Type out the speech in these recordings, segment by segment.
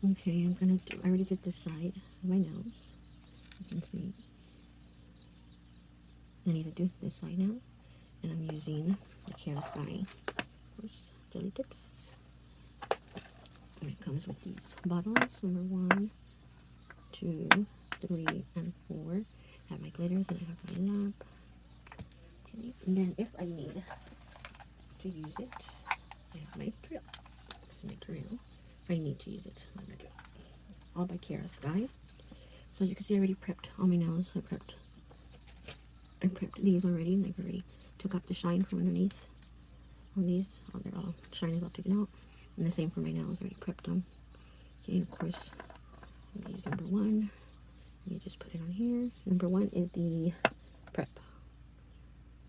Okay, I already did this side of my nose. You can see I need to do this side now. And I'm using the Kara Sky, of course, jelly tips. And it comes with these bottles, number 1, 2, 3, and 4. I have my glitters and I have my lamp. Okay, and then if I need to use it, I have my drill. My drill. If I need to use it, my drill. All by Kara Sky. So as you can see, I already prepped all my nails. I prepped these already, and I've already took off the shine from underneath on these. Oh, they're all, shine is all taken out. And the same for my nails, I already prepped them. Okay, and of course, use number 1. You just put it on here. Number 1 is the prep.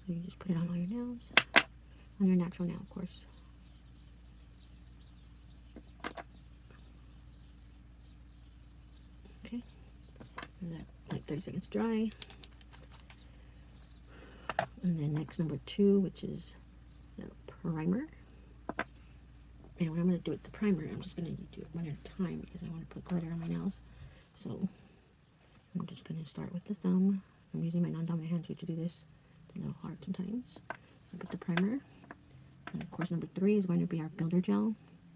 So you just put it on all your nails. On your natural nail, of course. Okay. And that like 30 seconds dry. And then next, number 2, which is the primer. And what I'm going to do with the primer, I'm just going to do it one at a time because I want to put glitter on my nails. So I'm just going to start with the thumb. I'm using my non-dominant hand to do this. It's a little hard sometimes. So I put the primer. And of course, number 3 is going to be our builder gel.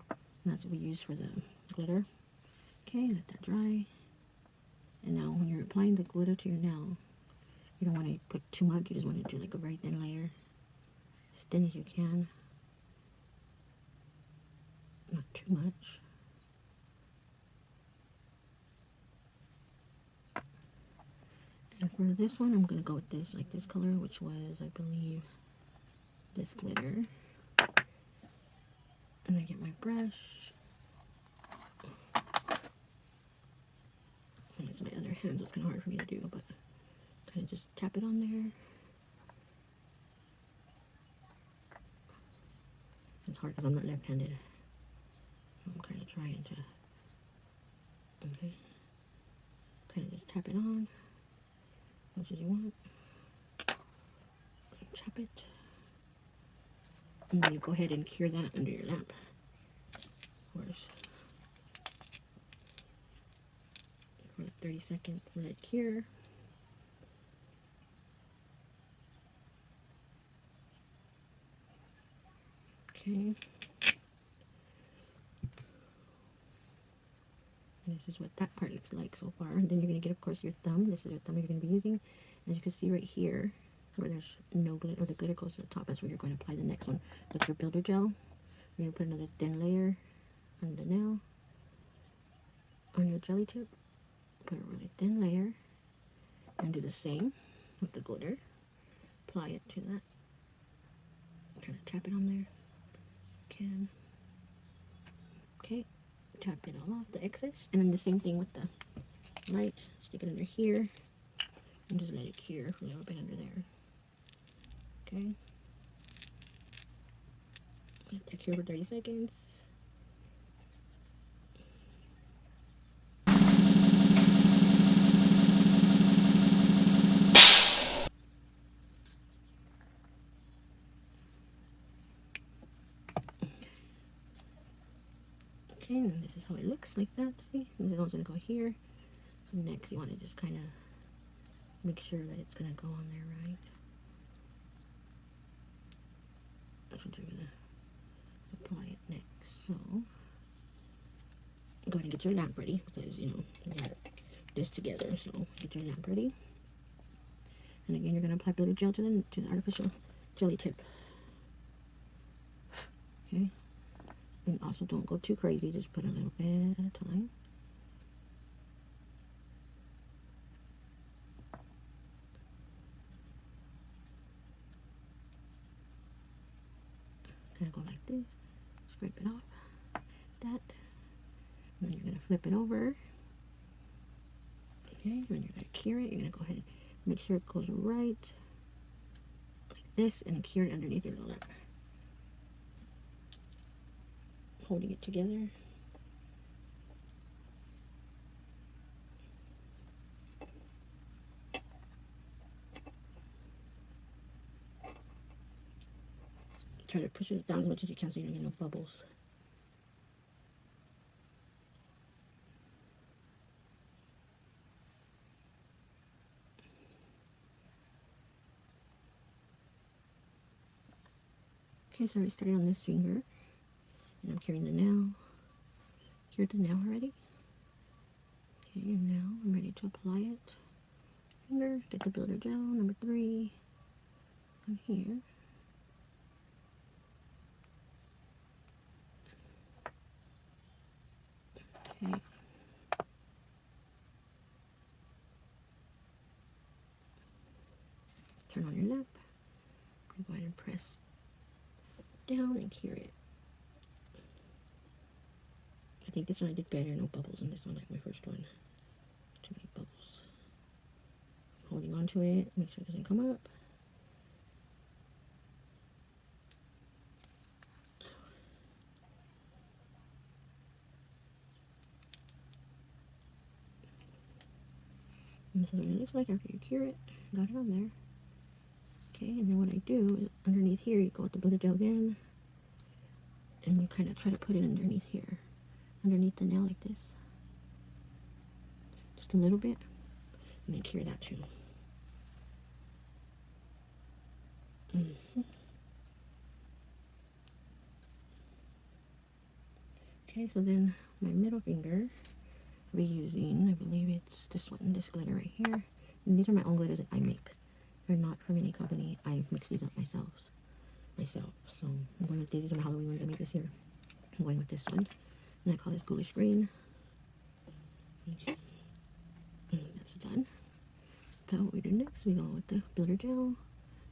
And that's what we use for the glitter. Okay, let that dry. And now when you're applying the glitter to your nail, you don't want to put too much. You just want to do like a very thin layer. As thin as you can. Not too much. And for this one, I'm going to go with this, like this color, which was, I believe, this glitter. And I get my brush. And it's my other hand, so it's kind of hard for me to do, but kind of just tap it on there. It's hard because I'm not left-handed. I'm kind of trying to, okay, kind of just tap it on as much as you want. Tap it. And then you go ahead and cure that under your lamp. Of course. For like 30 seconds, let it cure. Okay. And this is what that part looks like so far. And then you're going to get, of course, your thumb. This is your thumb you're going to be using. As you can see right here, where there's no glitter, or the glitter goes to the top, that's where you're going to apply the next one with your builder gel. You're going to put another thin layer on the nail, on your jelly tip. Put a really thin layer, and do the same with the glitter. Apply it to that. Try to tap it on there. Can. Okay. Tap it all off, the excess. And then the same thing with the light. Stick it under here. And just let it cure for a little bit under there. Okay. Let that cure for 30 seconds. Okay, and this is how it looks like that. See? And this one's gonna go here. So next you want to just kind of make sure that it's gonna go on there right. That's what you're gonna apply it next. So go ahead and get your lamp ready because you know you got this together. So get your lamp ready. And again, you're gonna apply builder gel to the artificial jelly tip. Okay. And also don't go too crazy. Just put a little bit at a time. Kind of go like this. Scrape it off. That. And then you're gonna flip it over. Okay. And you're gonna cure it. You're gonna go ahead and make sure it goes right like this, and cure it underneath your lamp. Holding it together. Try to push it down as much as you can so you don't get no bubbles. Okay, so I started on this finger, and I'm curing the nail. Cured the nail already. Okay, and now I'm ready to apply it. Finger, get the builder gel, number 3, on here. Okay. Turn on your lamp. Go ahead and press down and cure it. I think this one I did better, no bubbles in this one like my first one. Too many bubbles. Holding on to it, make sure it doesn't come up. And this is what it looks like after you cure it. Got it on there. Okay, and then what I do is underneath here, you go with the Buddha gel again, and you kind of try to put it underneath here, underneath the nail like this. Just a little bit, and then cure that too. Okay, so then my middle finger, I'll be using, I believe it's this one, this glitter right here. And these are my own glitters that I make. They're not from any company. I mix these up myself. So I'm going with these. These are my Halloween ones I made this year. I'm going with this one. And I call this Ghoulish Green. Okay. And that's done. So what we do next, we go with the builder gel,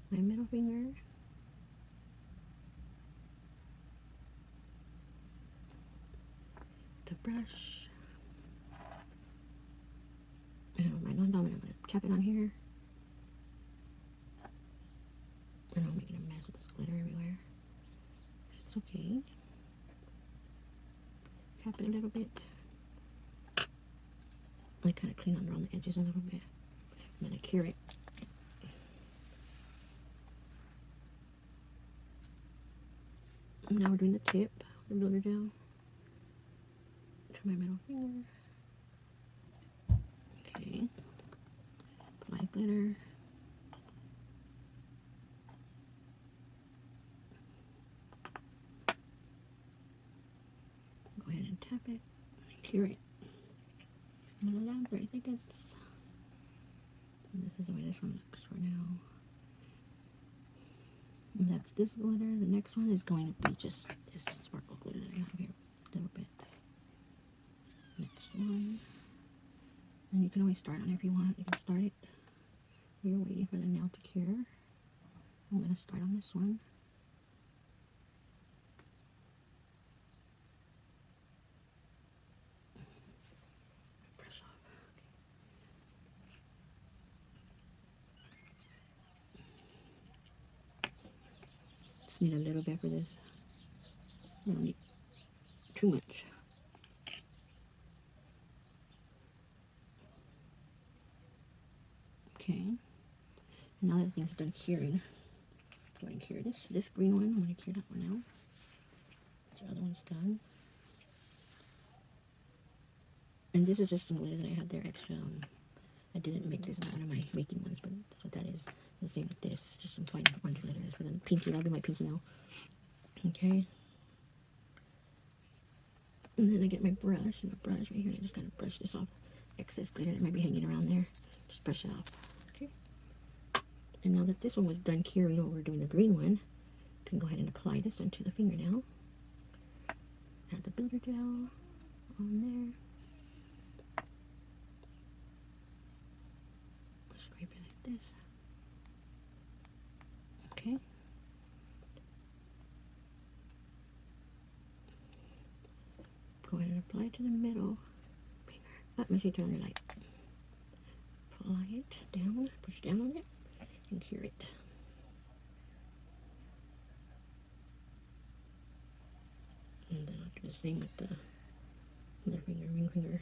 my middle finger. The brush. And with my non-dominant, I'm going to cap it on here. And I'm making a mess with this glitter everywhere. It's okay. Cap it a little bit. I kind of clean under on the edges a little bit. And then I cure it. And now we're doing the tip, the builder gel. To my middle finger. Okay. Apply glitter. Go ahead and tap it and cure it. And allow 30 seconds. And this is the way this one looks for now. And that's this glitter. The next one is going to be just this sparkle glitter that I have here. A little bit. Next one. And you can always start on it if you want. You can start it. You're waiting for the nail to cure. I'm going to start on this one. Brush off. Just need a little bit for this. I don't need too much. Okay. Now that thing's done curing, go ahead and cure this green one. I'm going to cure that one now. The other one's done. And this is just some glitter that I had there extra. I didn't make this, not one of my making ones, but that's what that is. The same with this, just some fine orange glitter. This for the pinky. That'll be my pinky now. Okay. And then I get my brush, and my brush right here, and I just gotta brush this off excess glitter that might be hanging around there. Just brush it off. Okay. And now that this one was done curing, over we're doing the green one, you can go ahead and apply this one to the fingernail. Add the builder gel on there. Scrape it like this. Okay. Go ahead and apply it to the middle finger. Make sure you turn on your light. Apply it down, push down on it, and cure it. And then I'll do the same with the other finger, ring finger.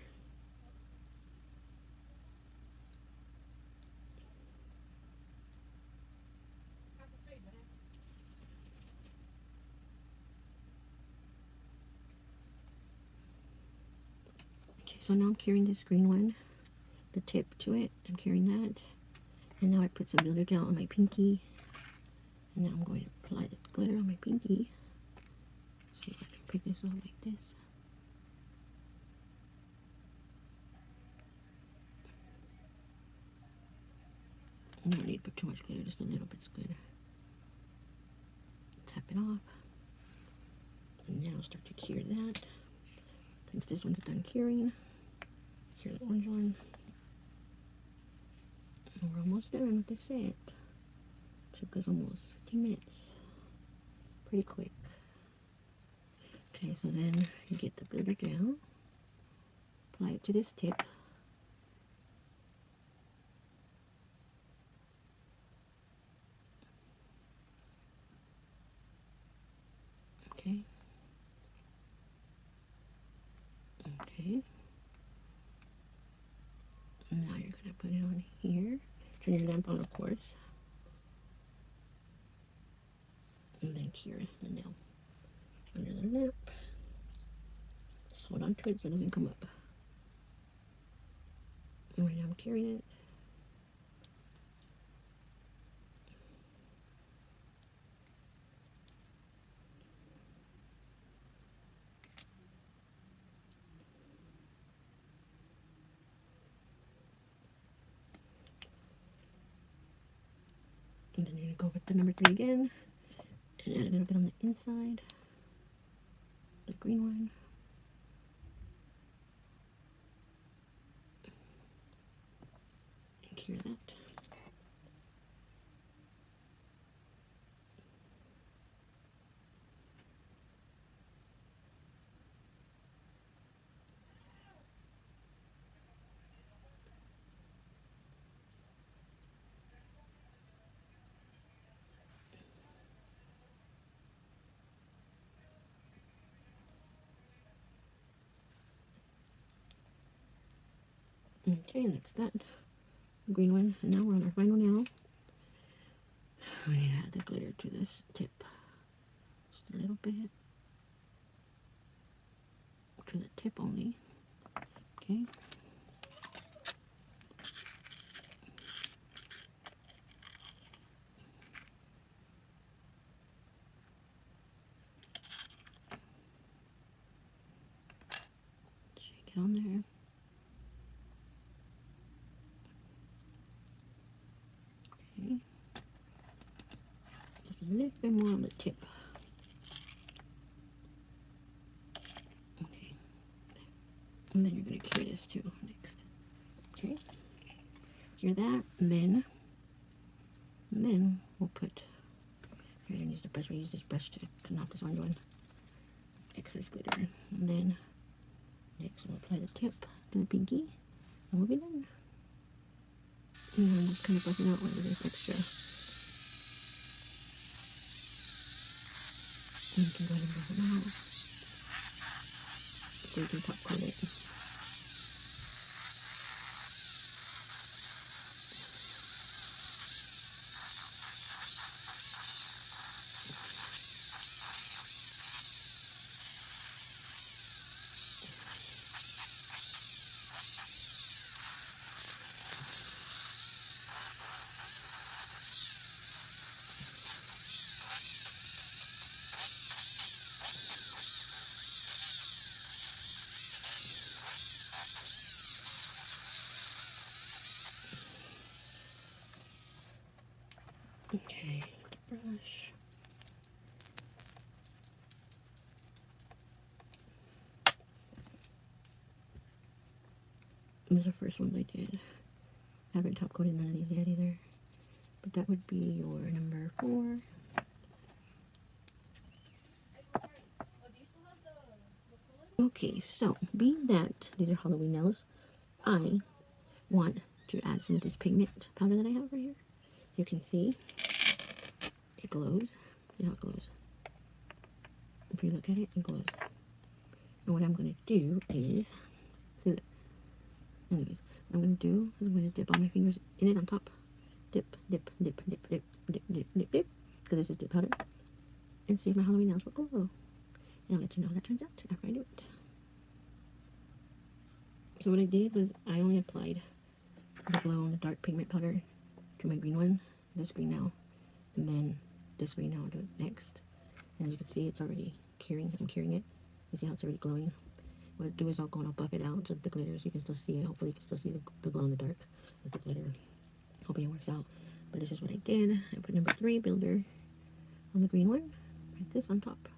Okay, so now I'm curing this green one, the tip to it. I'm curing that. And now I put some builder gel on my pinky. And now I'm going to apply the glitter on my pinky. See if I can pick this up like this. You don't need to put too much glitter, just a little bit's good. Tap it off. And now start to cure that. Since this one's done curing, cure the orange one. And we're almost done with this set. Took us almost 15 minutes. Pretty quick. Okay, so then you get the glitter gel, apply it to this tip. Okay. Okay. Now you're gonna put it on here. Turn your lamp on, of course. And then cure the nail under the lamp. Just hold on to it so it doesn't come up. And right now I'm curing it. And then you're gonna go with the number 3 again and add a little bit on the inside. The green one. And cure that. Okay, and that's that. Green one. And now we're on our final nail. We need to add the glitter to this tip. Just a little bit. To the tip only. Okay. Shake it on there. Okay. Just a little bit more on the tip. Okay. And then you're going to cure this too next. Okay. Cure that, and then we'll put, here I use the brush, we'll use this brush to cut off this orange one. Excess glitter. And then next we'll apply the tip to the pinky, and we'll be done. And I'm just kind of buffing out where there's extra. And you can go ahead and buff them out. So you can top coat it. Okay, the brush. This is the first one I did. I haven't top coated none of these yet either. But that would be your number 4. Okay, so being that these are Halloween nails, I want to add some of this pigment powder that I have right here. You can see it glows. See how it glows. If you look at it, it glows. And what I'm going to do is, see that? Anyways, what I'm going to do is I'm going to dip all my fingers in it on top. Dip, dip, dip, dip, dip, dip, dip, dip, dip. Because this is dip powder. And see if my Halloween nails will glow. And I'll let you know how that turns out after I do it. So what I did was I only applied the glow and the dark pigment powder to my green one, this green nail, and then this green nail I'll do it next. And as you can see, it's already curing. I'm curing it. You see how it's already glowing? What I'll do is I'll go and I'll buff it out so the glitter, so you can still see it. Hopefully you can still see the glow in the dark with the glitter. Hoping it works out. But this is what I did. I put number 3 builder on the green one. Put this on top.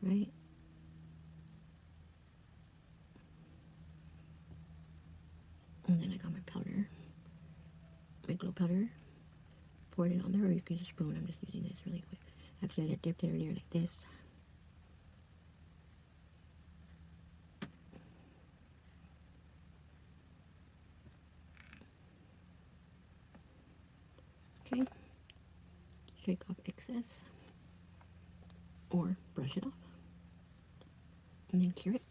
Right? And then I got my powder. My glow powder. Poured it on there, or you can use a spoon. I'm just using this really quick. Actually, I dipped it earlier like this. Okay. Shake off excess. Or brush it off. And then cure it.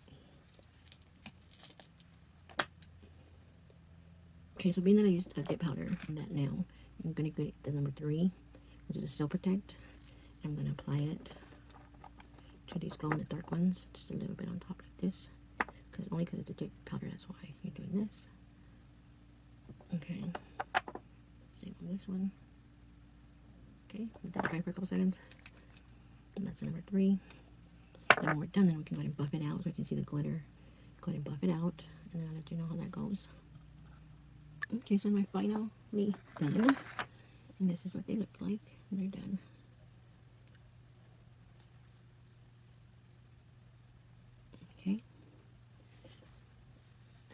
Okay, so being that I used a dip powder on that now, I'm going to get the number 3, which is a Cell Protect. I'm going to apply it to these glow in the dark ones, just a little bit on top like this. Only because it's a dip powder, that's why you're doing this. Okay. Same on this one. Okay, let that dry for a couple seconds. And that's number 3. Then when we're done, then we can go ahead and buff it out so we can see the glitter. Go ahead and buff it out, and then I'll let you know how that goes. Okay, so my finally done. And this is what they look like when they're done. Okay.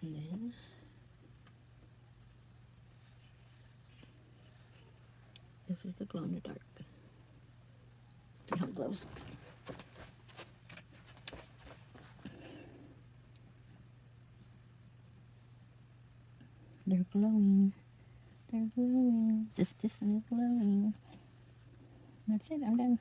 And then this is the glow in the dark. See how it glows. They're glowing. They're glowing. Just this one is glowing. That's it. I'm done.